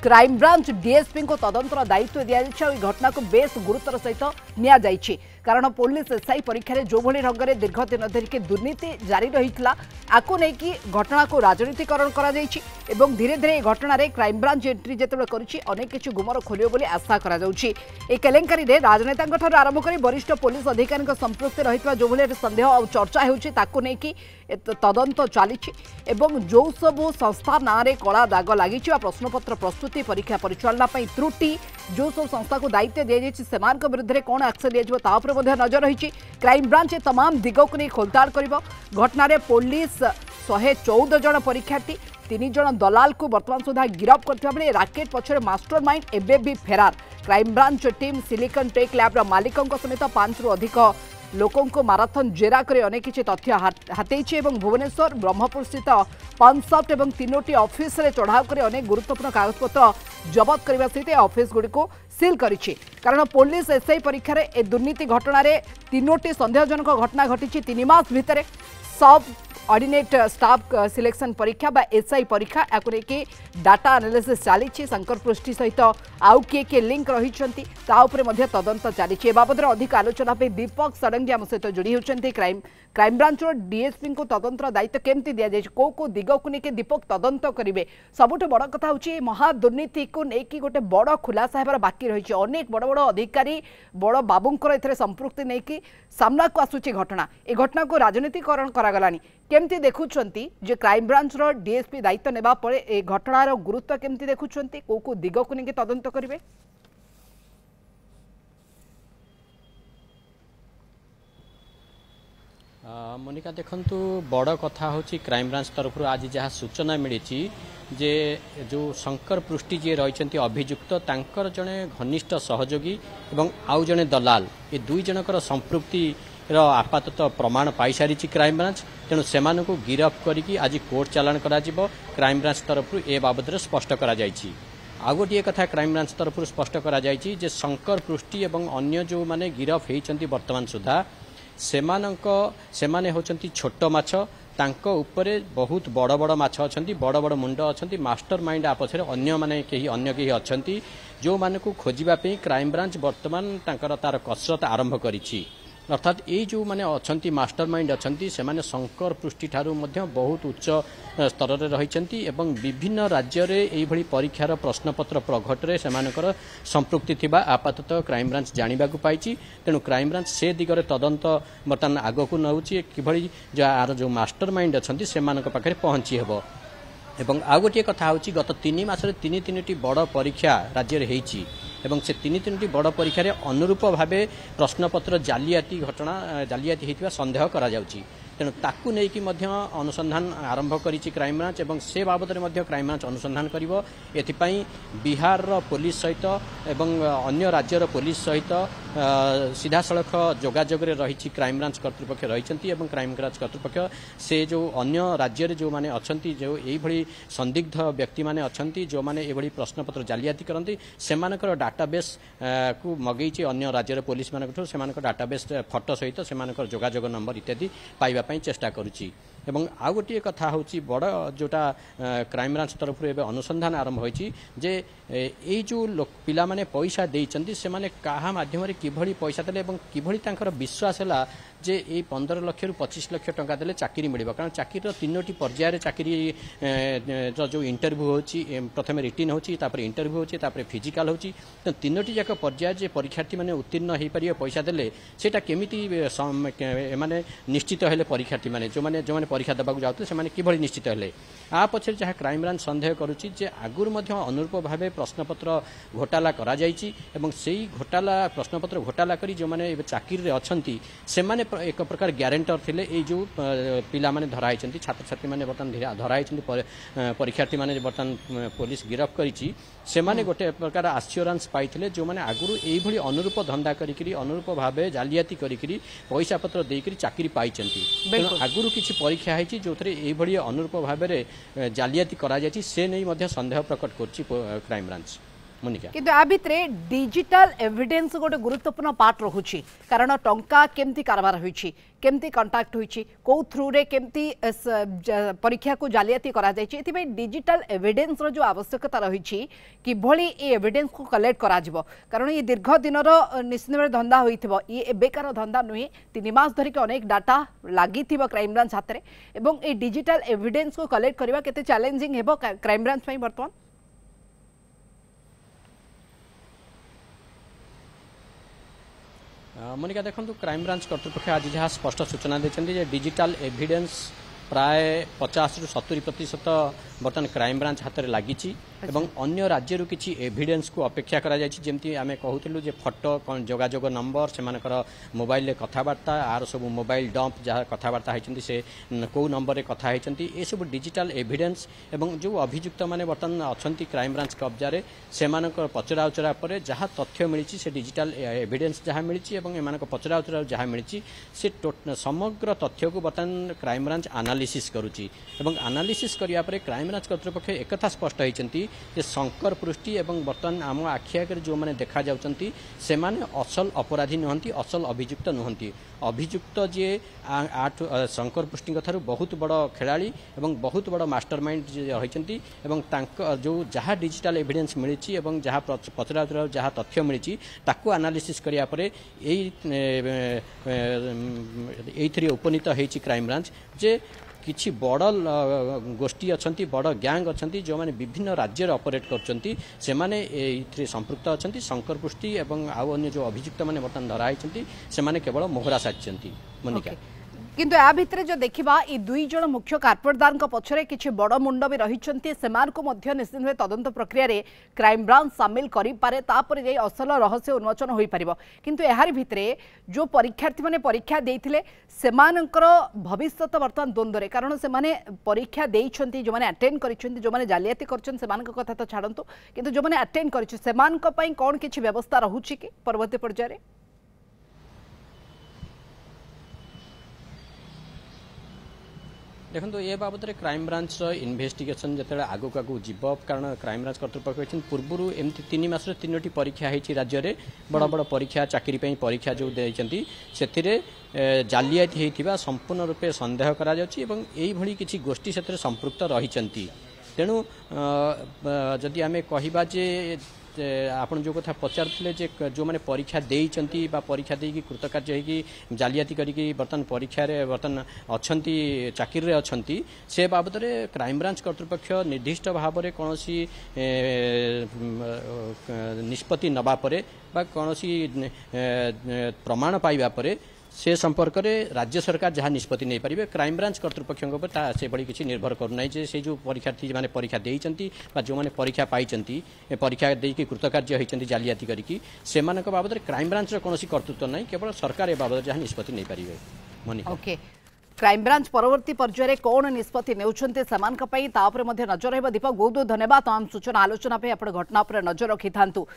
Crime branch DSP को तदंतर दायित्व दि घटना को बेस गुरुतर सहित नि कारण पुलिस एसआई परीक्षा जो भली ढंग से दीर्घ दिन धरिक दुर्नीति जारी रही आपको लेकिन घटना को राजनीतिकरण कर धीरे धीरे घटना क्राइमब्रांच एंट्री जिते करनेक किसी गुमर खोल आशा केलेंकारी राजनेता आरंभ कर वरिष्ठ पुलिस अधिकारी संपृक्ति रही जो भाई सन्देह और चर्चा होगी तदंत चली जो सबू संस्था ना कला दाग लगी प्रश्नपत्र प्रस्तुति परीक्षा परिचालना त्रुटि जो सब संस्था को दायित्व दी जाए विरुद्ध में कौन एक्शन दिया नजर रही क्राइमब्रांच तमाम दिग को नहीं खोलताड़ कर घटना पुलिस 114 जन परीक्षार्थी 3 जन दलाल को बर्तमान सुधा गिरफ कर राकेट पछरे मास्टरमाइंड एबे भी फेरार क्राइमब्रांच टीम सिलिकन टेक लैब्र मालिकों समेत 5 रु अधिक लोकों को माराथन जेरा कर अनेक किसी तथ्य हाथेई भुवनेश्वर ब्रह्मपुर स्थित पंसफ्ट और 3टी ऑफिस रे चढ़ाव कर अनेक गुरुत्वपूर्ण कागजपत्र जबत करने सहित ऑफिस गुड़ी को सील करिछि कारण पुलिस एसआई परीक्षा ए दुर्नीति घटना 3टी संदेहजनक घटना घटी 3 मास भितर सब ऑर्डिनेट स्टाफ सिलेक्शन परीक्षा बा एसआई परीक्षा या डाटा एनालिसिस चली शंकर पृष्टि सहित आउ किए लिंक रही तदंत चली बाबद अधिक आलोचना दीपक षडंगी आम सहित जोड़ी होती क्राइमब्रांच डीएसपी को तदंतर दायित्व केमती दि जाए कौ दिग को लेकिन दीपक तदंत करेंगे सबुठ बड़ कथा हूँ महादुर्नीति को लेकिन गोटे बड़ खुलासा होबार बाकी रही अनेक बड़ बड़ अधिकारी बड़ बाबूंकर संपृक्ति नहीं सामना को आसूची घटना ए घटना को राजनीतिकरण करागलानी केमती देखुंट जे क्राइमब्रांच डीएसपी दायित्व नेबा परे ए घटनार गुरुत्व केमती देखुंट कौ दिग को लेकिन तदंत करेंगे मोनिका देखंतु बड़ कथा हूँ क्राइमब्रांच तरफ आज जहाँ सूचना मिली जे जो शंकर पृष्टि जी रही अभियुक्त तांकर जड़े घनिष्ठ सहयोगी एवं आउ जड़े दलाल ये 2 जनकर संपृक्ति आपातत प्रमाण पाई सारी क्राइमब्रांच तेणु से गिरफ करके आज कोर्ट चालाण करा क्राइमब्रांच तरफ ए बाबद स्पष्ट करा जायछि। आउ गोटे कथा क्राइमब्रांच तरफ स्पष्ट करा जायछि जे शंकर पृष्टि एवं अन्य जो माने गिरफ होती वर्तमान सुधा सेमाने होचंती छोट माछ तांको उपरे बहुत बड़ बड़ माछ अछंती बड़ बड़ मुंड अछंती मास्टर माइंड आपछरे अन्य माने केही अछंती जो माने को खोजिबा पे क्राइमब्रांच वर्तमान तांकर तार कसरत आरंभ करिछि अर्थात ये जो माने अछंती मास्टर माइंड अछंती से माने शंकर पृष्टि ठारू मध्य बहुत उच्च स्तर रे रहिचंती एवं विभिन्न राज्य रे एई भली परीक्षार प्रश्नपत्र प्रघट रे सेमानकर संपृक्ति थिबा आपातत क्राइमब्रांच जानिबा को पाइछि तेणु क्राइमब्रांच से दिगरे तदंत बर्तमान आगो को नउछि किभली जो मास्टर माइंड अछंती सेमानक पाखरे पहुंची हेबो एवं आ गोटे कथा हूँ गत 3 मासरे 3 बड़ परीक्षा राज्य में होती एवं से 3 बड़ परीक्षा अनुरूप भाव प्रश्नपत्र जालियाती घटना जालियाती होता सन्देह करा जाउची तेणु ताकू नेकी अनुसंधान आरंभ करिछि क्राइमब्रांच एवं से बाबद में क्राइमब्रांच अनुसंधान करिवो एथिपाई बिहार पुलिस सहित एवं अन्य राज्यर पुलिस सहित सीधा सड़क जोगाजोग रही क्राइमब्रांच कर्तृपक्ष रही एवं क्राइमब्रांच कर्तृपक्ष से जो अन्य राज्य जो माने अछंती जो यही संदिग्ध व्यक्ति माने अछंती जो माने एभली प्रश्नपत्र जालियाती करती सेमानकर डाटाबेस को मगेची अन्य राज्यर पुलिस मानक सेमानकर डाटाबेस फोटो सहित सेमानकर जोगाजोग नंबर इत्यादि पाइबा चेष्टा करुच्ची एवं आउ गोटे कथा हूँ बड़ जोटा क्राइमब्रांच तरफ अनुसंधान आरंभ होती जे ये जो पिला माने पैसा देइचंती से माने काहा माध्यम किभली पैसा देले एवं किभली तांकर विश्वास है जे ये 15 लाख रु 25 लाख टंका देले चाकरी मिलिबा कारण चाकरी 3टी पर्यायर चाकरी जो इंटरव्यू होची प्रथम रिटिन होची तापर इंटरव्यू होची तापर फिजिकल होची तो 3टी जाक पर्यायर जे परीक्षार्थी माने उत्तीर्ण हो पारे पैसा देले सेटा केमिति माने निश्चित हेले परीक्षार्थी माने जो माने परीक्षा देबाक जाउते से माने किभली निश्चित हेले आ पछे जहाँ क्राइमब्रांच सन्देह करुच्ची जे आगुर मध्य अनुरूप भाव प्रश्नपत्र घोटाला करा जायछि एवं सेही घोटाला प्रश्नपत्र घोटाला करी जो माने चाकरी रे अछंती से माने एक प्रकार ग्यारेंटर थिले ए जो पिला माने धराई छात्र छात्री माने बर्तमान धराई परीक्षार्थी माने बर्तमान पुलिस गिरफ करिछि से माने गोटे प्रकार आश्योरेंस पाइथिले जो माने आगुरु एई भली अनुरूप धंदा करिकरी अनुरूप भावे जालियाती करिकरी पैसा पत्र देकरी चाकरी पाइचंती आगुरु किछि परीक्षा हेछि जोथरे एई भली अनुरूप भावे जालियाती करा जायछि से नै मध्ये संदेह प्रकट करछि क्राइमब्रांच मोनिका किंतु आ भितरे डिजिटल एविडेंस गोटे गुरुत्वपूर्ण पार्ट रहुछि कारण टंका केमती कारबार होइछि केमती कांटेक्ट होइछि को थ्रू रे केमती परीक्षा को जालियाती करा जाइछि एथिबे डिजिटल एविडेंस रो जो आवश्यकता रहिछि कि भली ए एविडेंस को कलेक्ट करा जिवो कारण ये दीर्घ दिन रो निश्चित धंदा होइथिबो ये एबेकार धंदा नुहे 3 मास धरि के अनेक डाटा लागिथिबो क्राइम ब्रांच हाथ रे एवं ए डिजिटल एविडेंस को कलेक्ट करबा केते चैलेंजिंग हेबो क्राइम ब्रांच पई वर्तमान मोनिका देखो क्राइम ब्रांच कर्तृपक्ष आज जहाँ स्पष्ट सूचना देते डिजिटल एविडेंस प्राय 50 ରୁ 70% बर्तमान क्राइम ब्रांच हाथ में लगी अन्य राज्य किसी एविडेंस को अपेक्षा करा जमी आम कहूँ जे फोटो जोगाजोग नंबर से मोबाइल कथबार्ता आर सब मोबाइल डंप जहाँ कथबार्ता होती से कौ नंबर कथा होती ये सब डिजिटल एविडेंस एवं जो अभियुक्त मैंने बर्तमान अच्छा क्राइम ब्रांच कब्जा से पचरा उचरा पर जहाँ तथ्य मिली से डिजिटल एविडेंस जहाँ मिली एम पचरा उचरा जहाँ मिली से समग्र तथ्य को बर्तमान क्राइम ब्रांच एनालिसिस करुच्ची एनालिसिस करिया परे क्राइम ब्रांच कर्तृपक्ष एक स्पष्ट होती शंकर पृष्टि एवं बर्तमान आम आखि आगे जो मैंने देखा जाउछंती से माने असल अपराधी नुहंती असल अभियुक्त नुहंती अभियुक्त जे शंकर पृष्टि ठारू बहुत बड़ खेलाड़ी एवं बहुत बड़ मास्टरमाइंड रही जो जहाँ डिजिटल एविडेंस मिली जहाँ पचरा जहाँ तथ्य मिली ताकू एनालिसिस करिया परे एइथरे उपनीत होइछि क्राइम ब्रांच जे किछि बड़ गोष्ठी अच्छा बड़ गैंग अच्छा जो मैंने विभिन्न राज्य ऑपरेट कर संपृक्त अच्छा शंकर पृष्टि और आउ अन्य जो अभियुक्त मैंने बर्तमान धराई से केवल मोहरा साजिंट मोनिका किंतु या भितर जो देखा ये दुई जन मुख्य कार्पोरेटदार पछरे किछि बड़ मुंड भी रही निश्चित भाव तदंत प्रक्रिया रे क्राइम ब्रांच सामिल करें असल रहस्य उन्मोचन हो पार किंतु यार भितरे जो परीक्षार्थी मैंने परीक्षा देते सेमानकर भविष्य बर्तमान द्वंद्व कारण से माने परीक्षा देइछंती जो माने अटेंड करिछंती जो माने जालियाती करछन सेमानक कथा तो छाड़ंतु किंतु जो माने अटेंड करिछ सेमानक पई कोन किछि व्यवस्था रहुछि कि परवर्ती पर्याय रे देखो ये बाबद क्राइम ब्रांच इन्वेस्टिगेशन जो आगक आगू जीव कारण क्राइम ब्रांच कर्तृपक्ष पूर्व एमती 3 मास 3टी परीक्षा होती राज्य में बड़ बड़ परीक्षा चाकरी परीक्षा जो देती से जालियाती होता संपूर्ण रूपे सन्देह करी किसी गोष्ठी से संपृक्त रही तेणु जदि आम कहवा जे आपन जो कथा पचारे जो मैंने परीक्षा देइचंती बा परीक्षा देकी कृतकार्य होगी जालियाती करी बर्तमान परीक्षा बर्तमान अच्छा चाकरी अच्छा से बाबद क्राइम ब्रांच कर्तृपक्ष निर्दिष्ट भाव में कौन निष्पत्ति नवा परे बा कौन प्रमाण पाइबा परे से संपर्क में राज्य सरकार जहाँ निष्पत्ति नहीं पारे क्राइम ब्रांच कर्तृपक्ष से बड़ी किसी निर्भर करना से जो परीक्षार्थी मैंने परीक्षा देइचंती बा जो मैंने परीक्षा पाई परीक्षा देकी कृतकार्य होती जालियाती करी से बाबद क्राइम ब्रांच कौन कर्तृत्व नहीं केवल सरकार ए बाबद जहाँ निष्पत्ति नहीं पारे ओके क्राइम ब्रांच परवर्ती पर्यायर कौन निष्पत्ति नेउछन्ते समान नजर रहिबा दीपक बहुत बहुत धन्यवाद तमाम सूचना आलोचना पे आपण घटना पर नजर रखि थांतु।